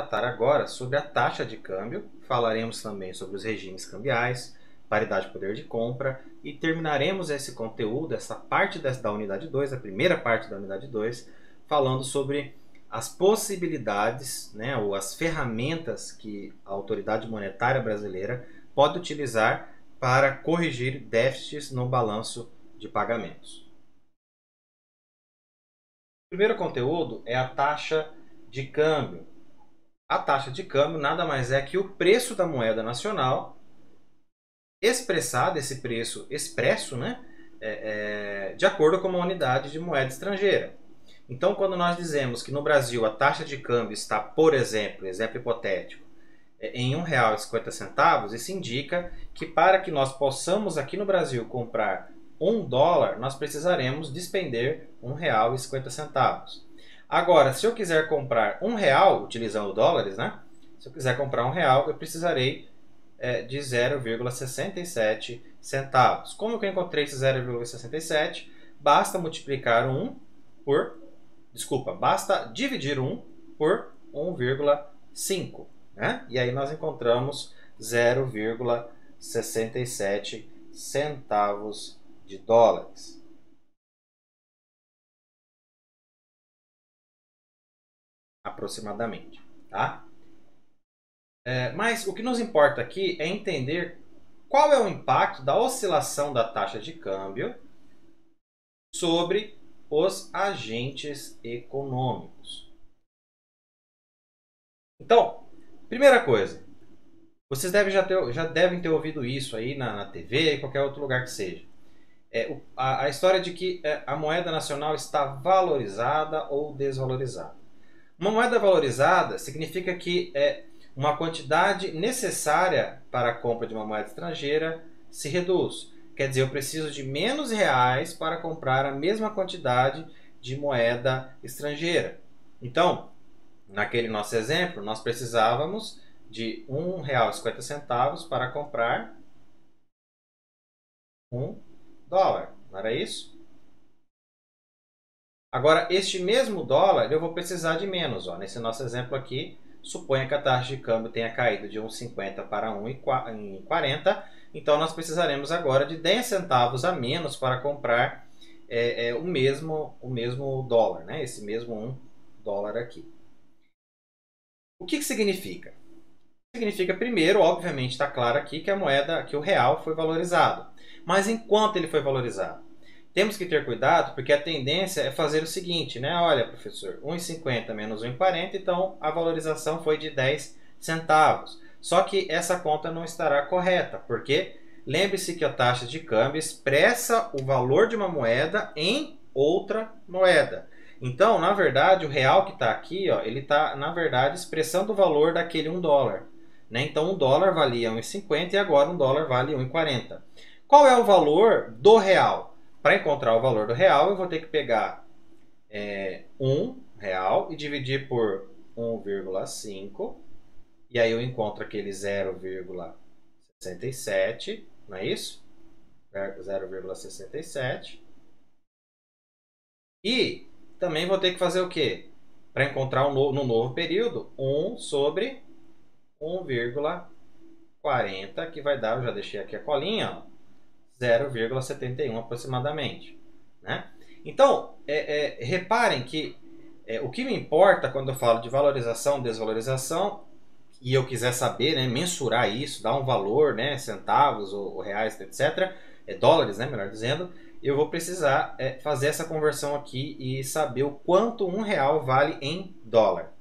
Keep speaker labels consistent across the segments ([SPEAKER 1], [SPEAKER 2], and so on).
[SPEAKER 1] tratar agora sobre a taxa de câmbio, falaremos também sobre os regimes cambiais, paridade de poder de compra e terminaremos esse conteúdo, essa parte da unidade 2, a primeira parte da unidade 2, falando sobre as possibilidades, né, ou as ferramentas que a autoridade monetária brasileira pode utilizar para corrigir déficits no balanço de pagamentos. O primeiro conteúdo é a taxa de câmbio. A taxa de câmbio nada mais é que o preço da moeda nacional expressado, esse preço expresso, né, de acordo com uma unidade de moeda estrangeira. Então, quando nós dizemos que no Brasil a taxa de câmbio está, por exemplo, exemplo hipotético, em R$ 1,50, isso indica que para que nós possamos aqui no Brasil comprar $1, nós precisaremos despender R$ 1,50. Agora, se eu quiser comprar R$ 1, utilizando dólares, né? Se eu quiser comprar R$ 1, eu precisarei de 0,67 centavos. Como que eu encontrei esse 0,67? Basta multiplicar basta dividir 1 por 1,5. Né? E aí nós encontramos 0,67 centavos de dólares. Aproximadamente. Tá? Mas o que nos importa aqui é entender qual é o impacto da oscilação da taxa de câmbio sobre os agentes econômicos. Então, primeira coisa, vocês já devem ter ouvido isso aí na TV e qualquer outro lugar que seja. A história de que a moeda nacional está valorizada ou desvalorizada. Uma moeda valorizada significa que uma quantidade necessária para a compra de uma moeda estrangeira se reduz. Quer dizer, eu preciso de menos reais para comprar a mesma quantidade de moeda estrangeira. Então, naquele nosso exemplo, nós precisávamos de R$ 1,50 para comprar $1, não era isso? Agora, este mesmo dólar eu vou precisar de menos. Nesse nosso exemplo aqui, suponha que a taxa de câmbio tenha caído de 1,50 para 1,40. Então, nós precisaremos agora de 10 centavos a menos para comprar o mesmo dólar, né? Esse mesmo $1 aqui. O que significa? Significa, primeiro, obviamente, está claro aqui que que o real foi valorizado. Mas enquanto ele foi valorizado? Temos que ter cuidado, porque a tendência é fazer o seguinte, né? Olha, professor, 1,50 menos 1,40, então a valorização foi de 10 centavos. Só que essa conta não estará correta, porque lembre-se que a taxa de câmbio expressa o valor de uma moeda em outra moeda. Então, na verdade, o real que está aqui, ele está, na verdade, expressando o valor daquele $1. Né? Então, $1 valia 1,50 e agora $1 vale 1,40. Qual é o valor do real? Para encontrar o valor do real, eu vou ter que pegar R$1 e dividir por 1,5. E aí eu encontro aquele 0,67, não é isso? 0,67. E também vou ter que fazer o quê? Para encontrar no novo período, 1 sobre 1,40, que vai dar, eu já deixei aqui a colinha, 0,71 aproximadamente. Né? Então, reparem que o que me importa quando eu falo de valorização, desvalorização, e eu quiser saber, né, mensurar isso, dar um valor, né, centavos ou reais, etc., dólares, né, melhor dizendo, eu vou precisar fazer essa conversão aqui e saber o quanto $1 vale em dólar.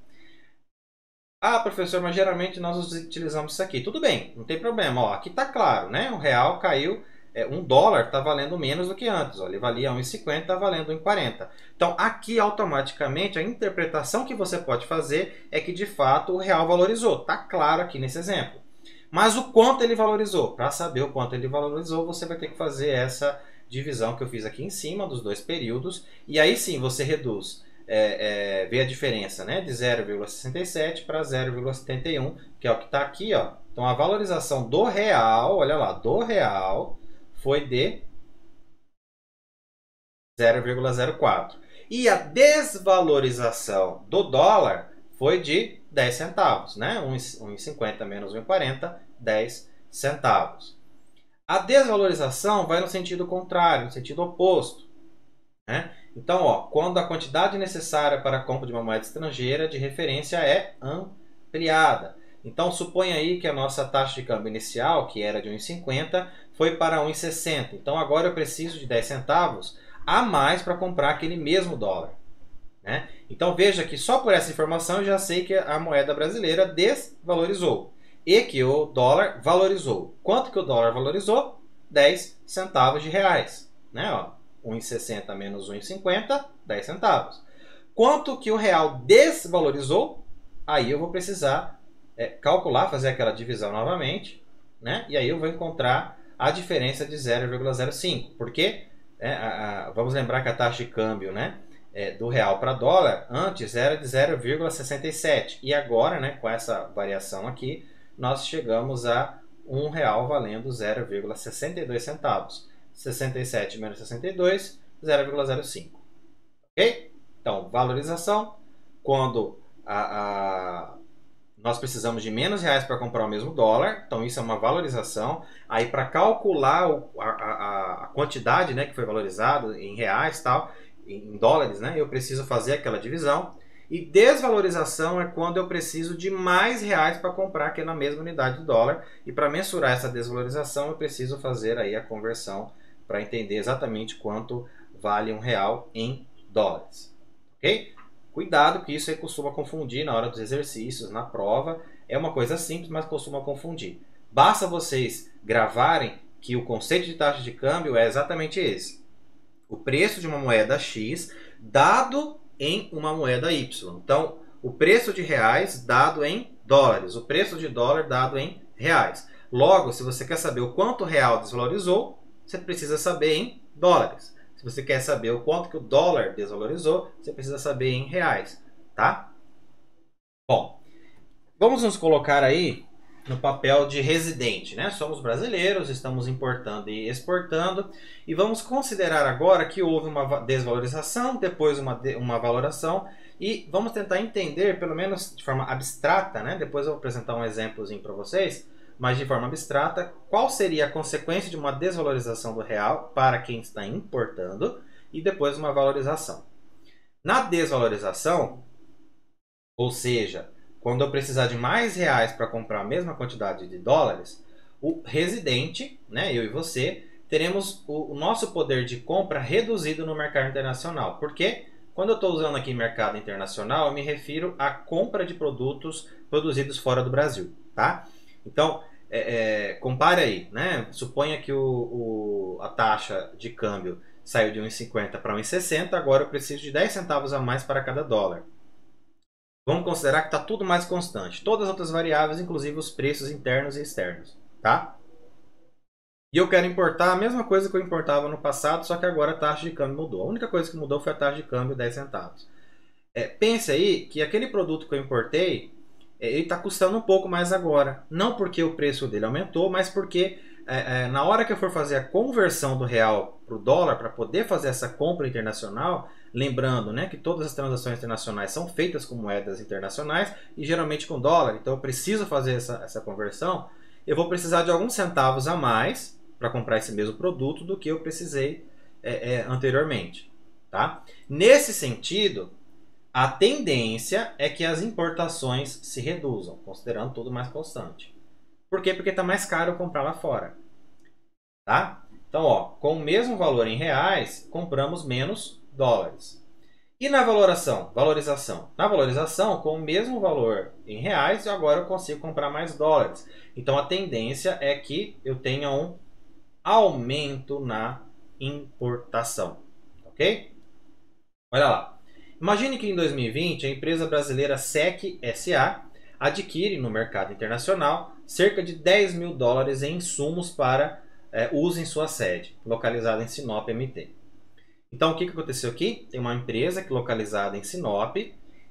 [SPEAKER 1] Ah, professor, mas geralmente nós utilizamos isso aqui. Tudo bem, não tem problema. Aqui está claro, né? O real caiu, $1 está valendo menos do que antes. Ele valia 1,50, está valendo 1,40. Então, aqui automaticamente a interpretação que você pode fazer é que de fato o real valorizou. Está claro aqui nesse exemplo. Mas o quanto ele valorizou? Para saber o quanto ele valorizou, você vai ter que fazer essa divisão que eu fiz aqui em cima dos dois períodos. E aí sim você reduz. Ver a diferença, né, de 0,67 para 0,71, que é o que está aqui. Então a valorização do real, olha lá, do real foi de 0,04. E a desvalorização do dólar foi de 10 centavos, né? 1,50 menos 1,40, 10 centavos. A desvalorização vai no sentido contrário, no sentido oposto, né? Então, ó, quando a quantidade necessária para a compra de uma moeda estrangeira de referência é ampliada. Então, suponha aí que a nossa taxa de câmbio inicial, que era de 1,50, foi para 1,60. Então, agora eu preciso de 10 centavos a mais para comprar aquele mesmo dólar, né? Então, veja que só por essa informação eu já sei que a moeda brasileira desvalorizou e que o dólar valorizou. Quanto que o dólar valorizou? 10 centavos de reais, né? Ó, 1,60 menos 1,50, 10 centavos. Quanto que o real desvalorizou? Aí eu vou precisar calcular, fazer aquela divisão novamente, né? E aí eu vou encontrar a diferença de 0,05. Porque vamos lembrar que a taxa de câmbio, né, do real para dólar antes era de 0,67 e agora, né, com essa variação aqui, nós chegamos a um real valendo 0,62 centavos. 67 menos 62, 0,05. Ok? Então, valorização, quando nós precisamos de menos reais para comprar o mesmo dólar, então isso é uma valorização. Aí, para calcular a quantidade, né, que foi valorizado em reais, tal, em dólares, né, eu preciso fazer aquela divisão. E desvalorização é quando eu preciso de mais reais para comprar aquela mesma unidade de dólar. E para mensurar essa desvalorização, eu preciso fazer aí a conversão para entender exatamente quanto vale um real em dólares. Ok? Cuidado que isso aí costuma confundir na hora dos exercícios, na prova. É uma coisa simples, mas costuma confundir. Basta vocês gravarem que o conceito de taxa de câmbio é exatamente esse. O preço de uma moeda X dado em uma moeda Y. Então, o preço de reais dado em dólares. O preço de dólar dado em reais. Logo, se você quer saber o quanto o real desvalorizou, você precisa saber em dólares. Se você quer saber o quanto que o dólar desvalorizou, você precisa saber em reais, tá? Bom, vamos nos colocar aí no papel de residente, né? Somos brasileiros, estamos importando e exportando e vamos considerar agora que houve uma desvalorização, depois uma valoração e vamos tentar entender, pelo menos de forma abstrata, né? Depois eu vou apresentar um exemplozinho para vocês, mas de forma abstrata, qual seria a consequência de uma desvalorização do real para quem está importando e depois uma valorização. Na desvalorização, ou seja, quando eu precisar de mais reais para comprar a mesma quantidade de dólares, o residente, né, eu e você, teremos o nosso poder de compra reduzido no mercado internacional. Por quê? Quando eu estou usando aqui mercado internacional, eu me refiro à compra de produtos produzidos fora do Brasil, tá? Então, compare aí, né? Suponha que a taxa de câmbio saiu de 1,50 para 1,60, agora eu preciso de 10 centavos a mais para cada dólar. Vamos considerar que está tudo mais constante. Todas as outras variáveis, inclusive os preços internos e externos, tá? E eu quero importar a mesma coisa que eu importava no passado, só que agora a taxa de câmbio mudou. A única coisa que mudou foi a taxa de câmbio, 10 centavos. Pense aí que aquele produto que eu importei, ele está custando um pouco mais agora. Não porque o preço dele aumentou, mas porque na hora que eu for fazer a conversão do real para o dólar, para poder fazer essa compra internacional, lembrando, né, que todas as transações internacionais são feitas com moedas internacionais e geralmente com dólar, então eu preciso fazer essa conversão, eu vou precisar de alguns centavos a mais para comprar esse mesmo produto do que eu precisei anteriormente. Tá? Nesse sentido, a tendência é que as importações se reduzam, considerando tudo mais constante. Por quê? Porque está mais caro comprar lá fora. Tá? Então, ó, com o mesmo valor em reais, compramos menos dólares. E na valorização? Na valorização, com o mesmo valor em reais, agora eu consigo comprar mais dólares. Então, a tendência é que eu tenha um aumento na importação. Ok? Olha lá. Imagine que em 2020 a empresa brasileira SEC SA adquire no mercado internacional cerca de 10 mil dólares em insumos para uso em sua sede, localizada em Sinop, MT. Então, o que aconteceu aqui? Tem uma empresa que localizada em Sinop,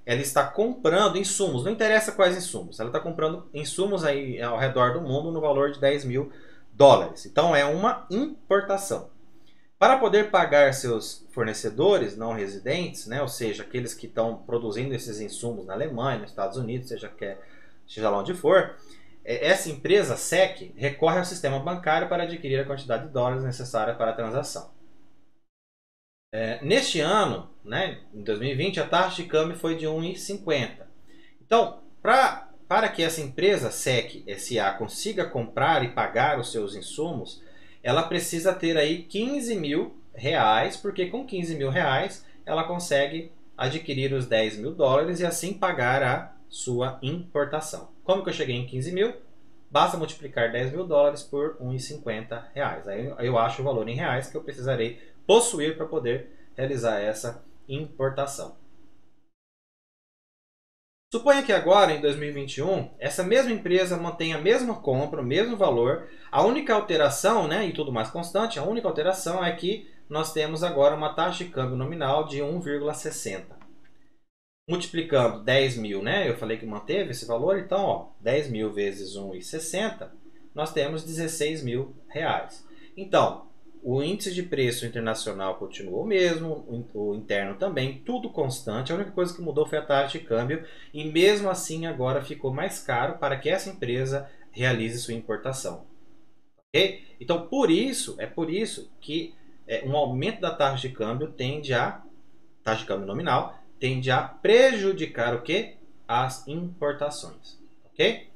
[SPEAKER 1] ela está comprando insumos, não interessa quais insumos, ela está comprando insumos aí ao redor do mundo no valor de 10 mil dólares. Então, é uma importação. Para poder pagar seus fornecedores não residentes, né, ou seja, aqueles que estão produzindo esses insumos na Alemanha, nos Estados Unidos, seja lá onde for, essa empresa, SEC, recorre ao sistema bancário para adquirir a quantidade de dólares necessária para a transação. Neste ano, né, em 2020, a taxa de câmbio foi de 1,50. Então, para que essa empresa SEC SA consiga comprar e pagar os seus insumos, ela precisa ter aí 15 mil reais, porque com 15 mil reais ela consegue adquirir os 10 mil dólares e assim pagar a sua importação. Como que eu cheguei em 15 mil? Basta multiplicar 10 mil dólares por 1,50 reais. Aí eu acho o valor em reais que eu precisarei possuir para poder realizar essa importação. Suponha que agora, em 2021, essa mesma empresa mantém a mesma compra, o mesmo valor. A única alteração, né, e tudo mais constante, a única alteração é que nós temos agora uma taxa de câmbio nominal de 1,60. Multiplicando 10 mil, né, eu falei que manteve esse valor, então ó, 10 mil vezes 1,60, nós temos 16 mil reais. Então, o índice de preço internacional continuou o mesmo, o interno também, tudo constante. A única coisa que mudou foi a taxa de câmbio e mesmo assim agora ficou mais caro para que essa empresa realize sua importação. Okay? Então, por isso que um aumento da taxa de câmbio taxa de câmbio nominal, tende a prejudicar o quê? As importações. Ok?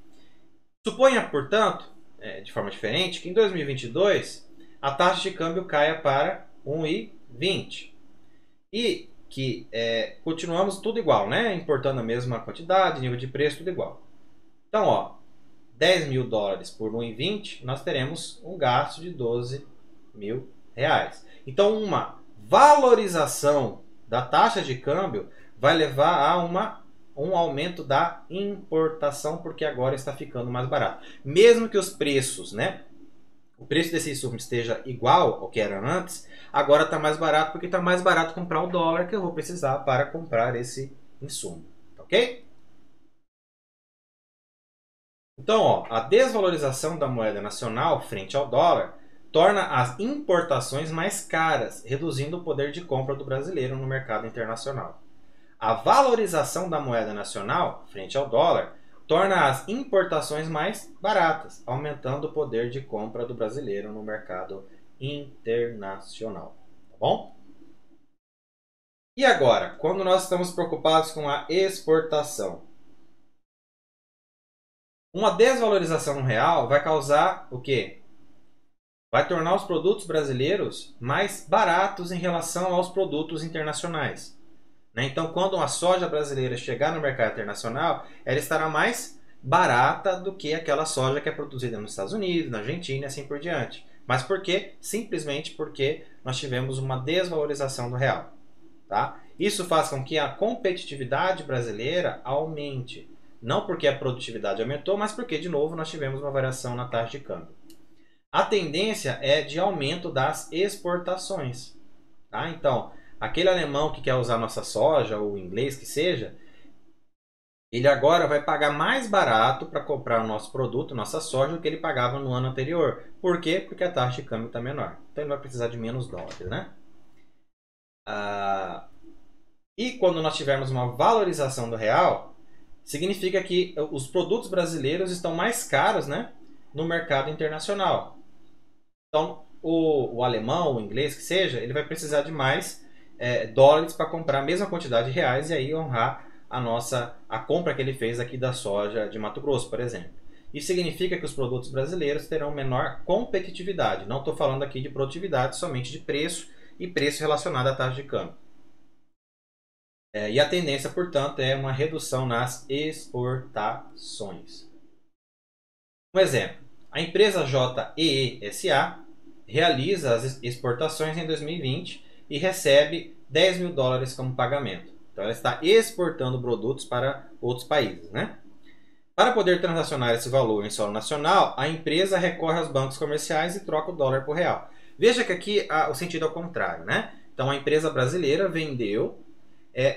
[SPEAKER 1] Suponha, portanto, de forma diferente, que em 2022 a taxa de câmbio caia para 1,20 e que continuamos tudo igual, né? Importando a mesma quantidade, nível de preço, tudo igual. Então, ó, 10 mil dólares por 1,20, nós teremos um gasto de 12 mil reais. Então, uma valorização da taxa de câmbio vai levar a um aumento da importação, porque agora está ficando mais barato. Mesmo que os preços, né? O preço desse insumo esteja igual ao que era antes, agora está mais barato porque está mais barato comprar o dólar que eu vou precisar para comprar esse insumo. Ok? Então, ó, a desvalorização da moeda nacional frente ao dólar torna as importações mais caras, reduzindo o poder de compra do brasileiro no mercado internacional. A valorização da moeda nacional frente ao dólar torna as importações mais baratas, aumentando o poder de compra do brasileiro no mercado internacional. Tá bom? E agora, quando nós estamos preocupados com a exportação? Uma desvalorização no real vai causar o quê? Vai tornar os produtos brasileiros mais baratos em relação aos produtos internacionais. Então, quando uma soja brasileira chegar no mercado internacional, ela estará mais barata do que aquela soja que é produzida nos Estados Unidos, na Argentina e assim por diante. Mas por quê? Simplesmente porque nós tivemos uma desvalorização do real. Tá? Isso faz com que a competitividade brasileira aumente. Não porque a produtividade aumentou, mas porque, de novo, nós tivemos uma variação na taxa de câmbio. A tendência é de aumento das exportações. Tá? Então, aquele alemão que quer usar nossa soja, ou o inglês que seja, ele agora vai pagar mais barato para comprar o nosso produto, nossa soja, do que ele pagava no ano anterior. Por quê? Porque a taxa de câmbio está menor. Então ele vai precisar de menos dólares, né? E quando nós tivermos uma valorização do real, significa que os produtos brasileiros estão mais caros, né, no mercado internacional. Então, o alemão, o inglês que seja, ele vai precisar de mais dólares para comprar a mesma quantidade de reais e aí honrar a compra que ele fez aqui da soja de Mato Grosso, por exemplo. Isso significa que os produtos brasileiros terão menor competitividade. Não estou falando aqui de produtividade, somente de preço e preço relacionado à taxa de câmbio. E a tendência, portanto, é uma redução nas exportações. Um exemplo, a empresa JEE-SA realiza as exportações em 2020 e recebe 10 mil dólares como pagamento. Então ela está exportando produtos para outros países, né? Para poder transacionar esse valor em solo nacional, a empresa recorre aos bancos comerciais e troca o dólar por real. Veja que aqui o sentido é o contrário, né? Então a empresa brasileira vendeu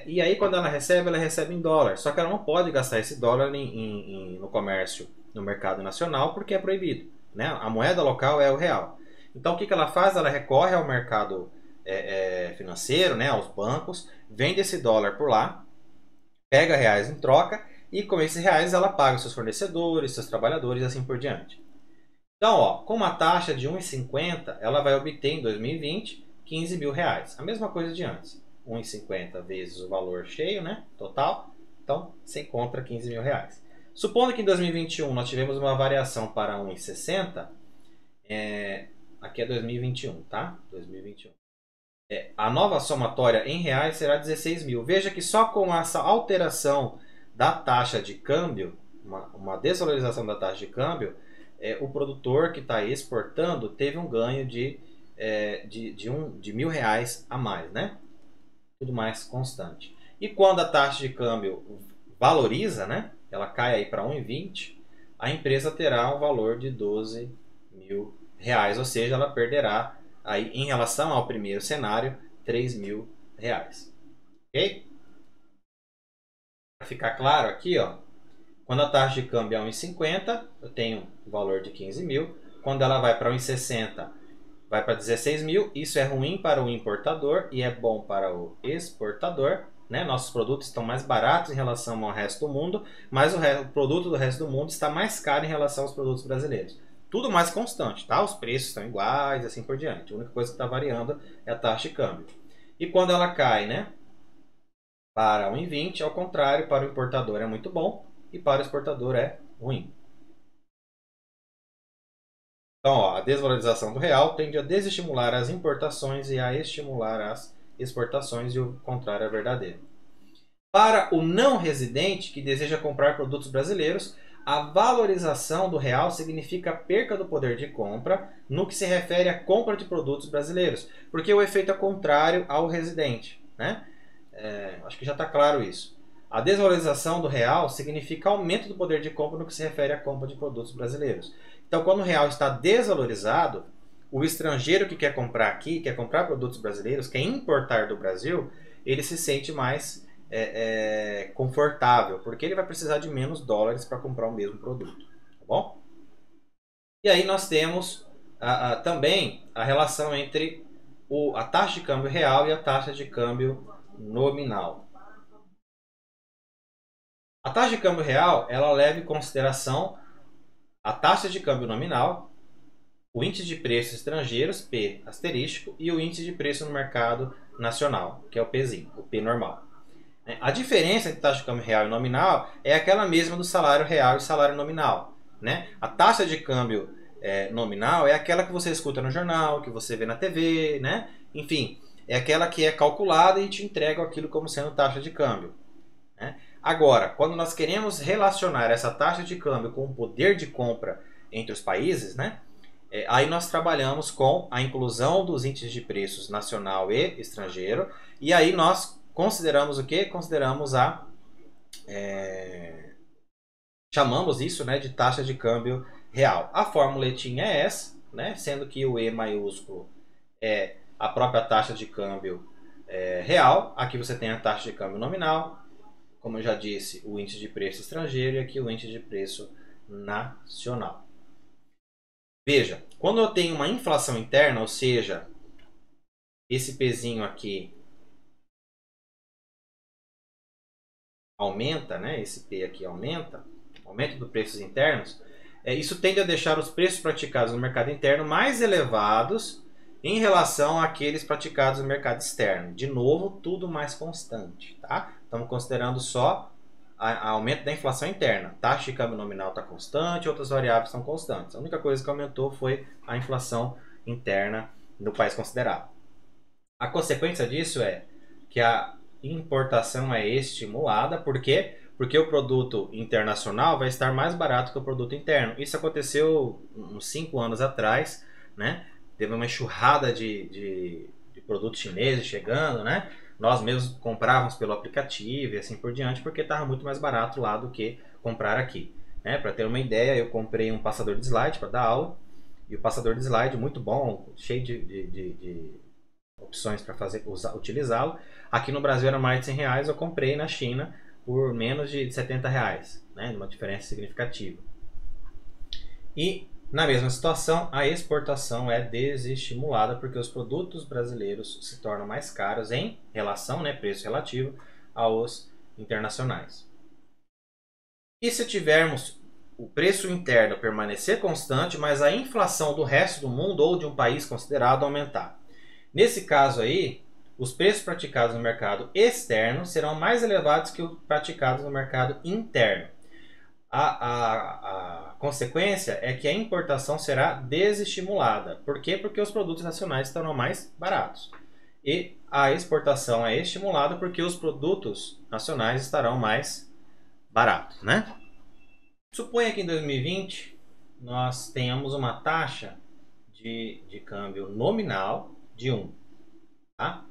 [SPEAKER 1] e aí quando ela recebe em dólar. Só que ela não pode gastar esse dólar no comércio, no mercado nacional, porque é proibido, né? A moeda local é o real. Então o que ela faz? Ela recorre ao mercado financeiro, né, aos bancos, vende esse dólar por lá, pega reais em troca e com esses reais ela paga seus fornecedores, seus trabalhadores e assim por diante. Então, ó, com uma taxa de 1,50, ela vai obter em 2020 15 mil reais. A mesma coisa de antes. 1,50 vezes o valor cheio, né, total. Então, você encontra 15 mil reais. Supondo que em 2021 nós tivemos uma variação para 1,60, aqui é 2021, tá? 2021. A nova somatória em reais será 16 mil. Veja que só com essa alteração da taxa de câmbio, uma desvalorização da taxa de câmbio, o produtor que está exportando teve um ganho de R$ 1.000 a mais, né? Tudo mais constante. E quando a taxa de câmbio valoriza, né? Ela cai aí para 1,20, a empresa terá um valor de R$ 12.000, ou seja, ela perderá aí, em relação ao primeiro cenário, R$ 3.000. Ok? Para ficar claro aqui, ó, quando a taxa de câmbio é 1,50, eu tenho o valor de 15 mil. Quando ela vai para 1,60, vai para 16 mil. Isso é ruim para o importador e é bom para o exportador. Né? Nossos produtos estão mais baratos em relação ao resto do mundo, mas o produto do resto do mundo está mais caro em relação aos produtos brasileiros. Tudo mais constante, tá? Os preços estão iguais, assim por diante. A única coisa que está variando é a taxa de câmbio. E quando ela cai, né, para 1,20, ao contrário, para o importador é muito bom e para o exportador é ruim. Então, ó, a desvalorização do real tende a desestimular as importações e a estimular as exportações, e o contrário é verdadeiro. Para o não residente que deseja comprar produtos brasileiros, a valorização do real significa a perca do poder de compra no que se refere à compra de produtos brasileiros, porque o efeito é contrário ao residente, né? Acho que já está claro isso. A desvalorização do real significa aumento do poder de compra no que se refere à compra de produtos brasileiros. Então, quando o real está desvalorizado, o estrangeiro que quer comprar aqui, quer comprar produtos brasileiros, quer importar do Brasil, ele se sente mais confortável, porque ele vai precisar de menos dólares para comprar o mesmo produto. Tá bom? E aí nós temos também a relação entre a taxa de câmbio real e a taxa de câmbio nominal. A taxa de câmbio real, ela leva em consideração a taxa de câmbio nominal, o índice de preços estrangeiros, P asterístico, e o índice de preço no mercado nacional, que é o Pzinho, o P normal. A diferença entre taxa de câmbio real e nominal é aquela mesma do salário real e salário nominal. Né? A taxa de câmbio nominal é aquela que você escuta no jornal, que você vê na TV, né? Enfim, é aquela que é calculada e te entrega aquilo como sendo taxa de câmbio. Né? Agora, quando nós queremos relacionar essa taxa de câmbio com o poder de compra entre os países, né? Aí nós trabalhamos com a inclusão dos índices de preços nacional e estrangeiro, e aí nós consideramos o que? Consideramos chamamos isso, né, de taxa de câmbio real. A formuletinha é essa, né, sendo que o E maiúsculo é a própria taxa de câmbio real. Aqui você tem a taxa de câmbio nominal, como eu já disse, o índice de preço estrangeiro, e aqui o índice de preço nacional. Veja, quando eu tenho uma inflação interna, ou seja, esse pezinho aqui aumenta, né? Esse P aqui aumenta, aumento dos preços internos, isso tende a deixar os preços praticados no mercado interno mais elevados em relação àqueles praticados no mercado externo. De novo, tudo mais constante, tá? Estamos considerando só o aumento da inflação interna. Taxa de câmbio nominal está constante, outras variáveis estão constantes. A única coisa que aumentou foi a inflação interna no país considerado. A consequência disso é que a importação é estimulada. Por quê? Porque o produto internacional vai estar mais barato que o produto interno. Isso aconteceu uns 5 anos atrás, né? Teve uma enxurrada de produtos chineses chegando, né? Nós mesmos comprávamos pelo aplicativo e assim por diante, porque estava muito mais barato lá do que comprar aqui. Né? Para ter uma ideia, eu comprei um passador de slide para dar aula, e o passador de slide muito bom, cheio de opções para utilizá-lo. Aqui no Brasil era mais de 100 reais, eu comprei na China por menos de 70 reais, né? Uma diferença significativa. E Na mesma situação, a exportação é desestimulada porque os produtos brasileiros se tornam mais caros em relação, né, preço relativo, aos internacionais. E se tivermos o preço interno permanecer constante, mas a inflação do resto do mundo ou de um país considerado aumentar? Nesse caso aí, os preços praticados no mercado externo serão mais elevados que os praticados no mercado interno. A consequência é que a importação será desestimulada. Por quê? Porque os produtos nacionais estarão mais baratos. E a exportação é estimulada porque os produtos nacionais estarão mais baratos, né? Suponha que em 2020 nós tenhamos uma taxa de câmbio nominal de 1. Tá?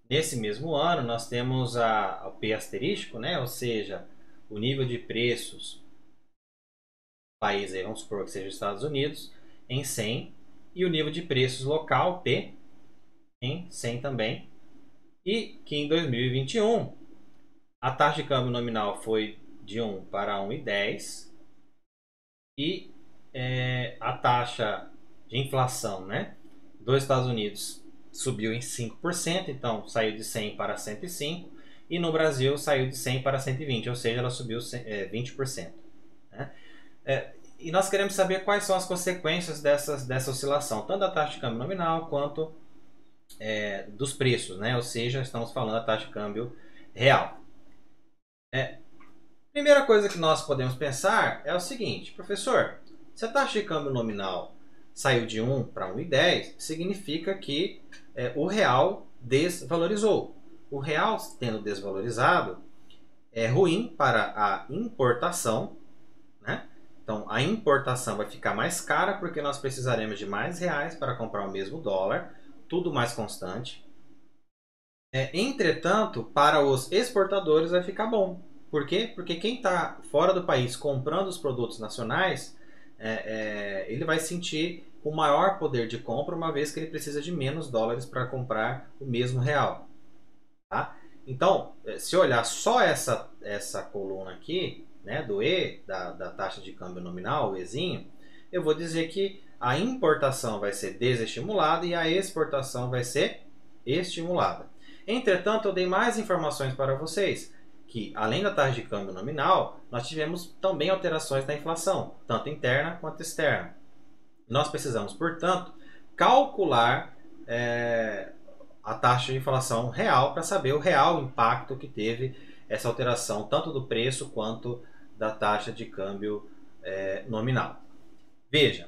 [SPEAKER 1] Nesse mesmo ano nós temos o P asterístico, né? Ou seja, o nível de preços país, aí, vamos supor que seja os Estados Unidos, em 100, e o nível de preços local, P, em 100 também, e que em 2021 a taxa de câmbio nominal foi de 1 para 1,10 e a taxa de inflação, né, dos Estados Unidos subiu em 5%, então saiu de 100 para 105, e no Brasil saiu de 100 para 120, ou seja, ela subiu 20%. Né? E nós queremos saber quais são as consequências dessa oscilação, tanto da taxa de câmbio nominal quanto dos preços, né? Ou seja, estamos falando da taxa de câmbio real. Primeira coisa que nós podemos pensar é o seguinte, professor, se a taxa de câmbio nominal saiu de 1 para 1,10, significa que o real desvalorizou. O real tendo desvalorizado é ruim para a importação, né? Então, a importação vai ficar mais cara porque nós precisaremos de mais reais para comprar o mesmo dólar, tudo mais constante. Entretanto, para os exportadores vai ficar bom. Por quê? Porque quem está fora do país comprando os produtos nacionais, ele vai sentir o maior poder de compra, uma vez que ele precisa de menos dólares para comprar o mesmo real. Tá? Então, se olhar só essa coluna aqui, né, do E, da taxa de câmbio nominal, o Ezinho, eu vou dizer que a importação vai ser desestimulada e a exportação vai ser estimulada. Entretanto, eu dei mais informações para vocês, que além da taxa de câmbio nominal, nós tivemos também alterações na inflação, tanto interna quanto externa. Nós precisamos, portanto, calcular a taxa de inflação real para saber o real impacto que teve essa alteração, tanto do preço quanto da taxa de câmbio nominal. Veja,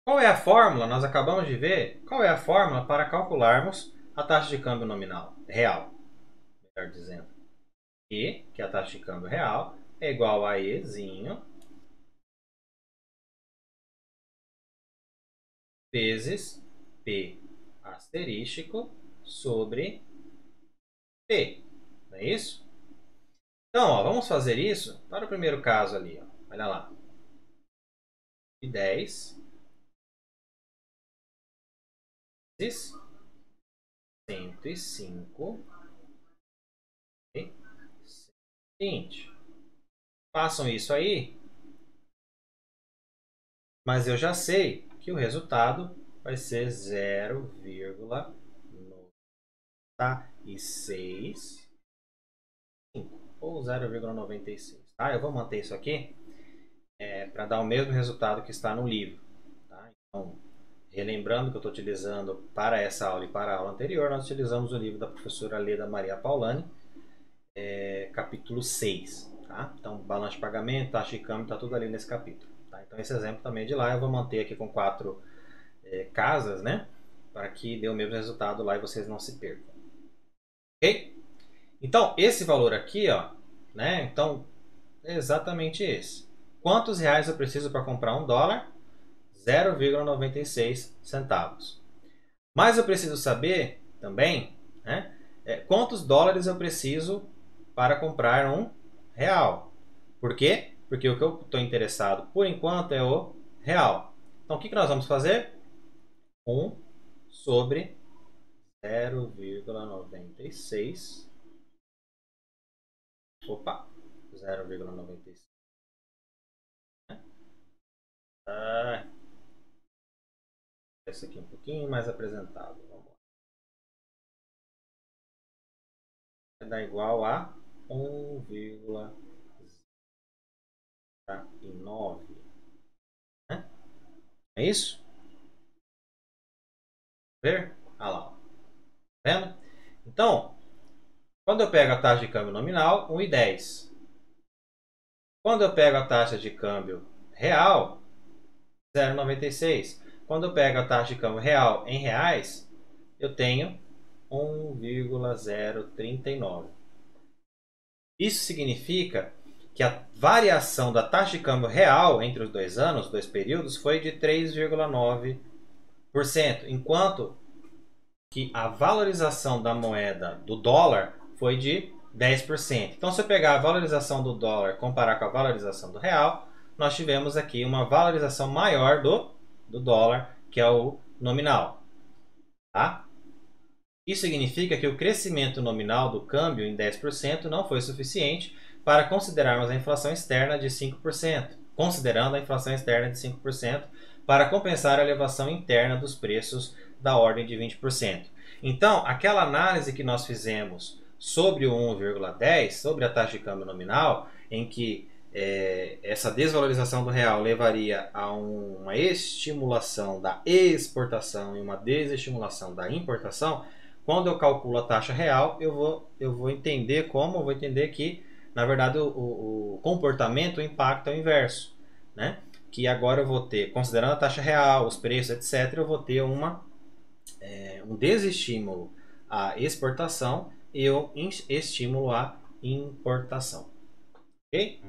[SPEAKER 1] qual é a fórmula? Nós acabamos de ver qual é a fórmula para calcularmos a taxa de câmbio nominal real. Melhor dizendo, E, que é a taxa de câmbio real, é igual a Ezinho vezes P asterístico sobre P. Não é isso? Então, ó, vamos fazer isso para o primeiro caso ali. Ó. Olha lá. 10 vezes 105 e 120. Façam isso aí, mas eu já sei que o resultado vai ser 0,96 ou 0,96. Tá? Eu vou manter isso aqui para dar o mesmo resultado que está no livro. Tá? Então, relembrando que eu estou utilizando para essa aula e para a aula anterior, nós utilizamos o livro da professora Leda Maria Paulani, capítulo 6. Tá? Então, balanço de pagamento, taxa de câmbio, está tudo ali nesse capítulo. Tá? Então, esse exemplo também é de lá, eu vou manter aqui com 4 casas, né? Para que dê o mesmo resultado lá e vocês não se percam. Ok? Então, esse valor aqui, ó, né? Então, é exatamente esse. Quantos reais eu preciso para comprar um dólar? 0,96 centavos. Mas eu preciso saber também, né, quantos dólares eu preciso para comprar um real. Por quê? Porque o que eu estou interessado por enquanto é o real. Então o que nós vamos fazer? 1 sobre 0,96. Opa! 0,96. Esse aqui um pouquinho mais apresentável. Vamos lá. Vai dar igual a 1,9. Né? É isso? Ver? Ah lá. Ó. Vendo? Então, quando eu pego a taxa de câmbio nominal, 1,10. Quando eu pego a taxa de câmbio real, 0,96. Quando eu pego a taxa de câmbio real em reais, eu tenho 1,039. Isso significa que a variação da taxa de câmbio real entre os 2 anos, 2 períodos, foi de 3,9%, enquanto que a valorização da moeda do dólar foi de 10%. Então, se eu pegar a valorização do dólar e comparar com a valorização do real, nós tivemos aqui uma valorização maior do dólar, que é o nominal. Tá? Isso significa que o crescimento nominal do câmbio em 10% não foi suficiente para considerarmos a inflação externa de 5%, considerando a inflação externa de 5%, para compensar a elevação interna dos preços da ordem de 20%. Então, aquela análise que nós fizemos sobre o 1,10, sobre a taxa de câmbio nominal, em que essa desvalorização do real levaria a uma estimulação da exportação e uma desestimulação da importação, quando eu calculo a taxa real, eu vou entender como? Eu vou entender que, na verdade, o comportamento, o impacto é o inverso. Né? Que agora eu vou ter, considerando a taxa real, os preços, etc., eu vou ter um desestímulo à exportação e um estímulo à importação. Ok?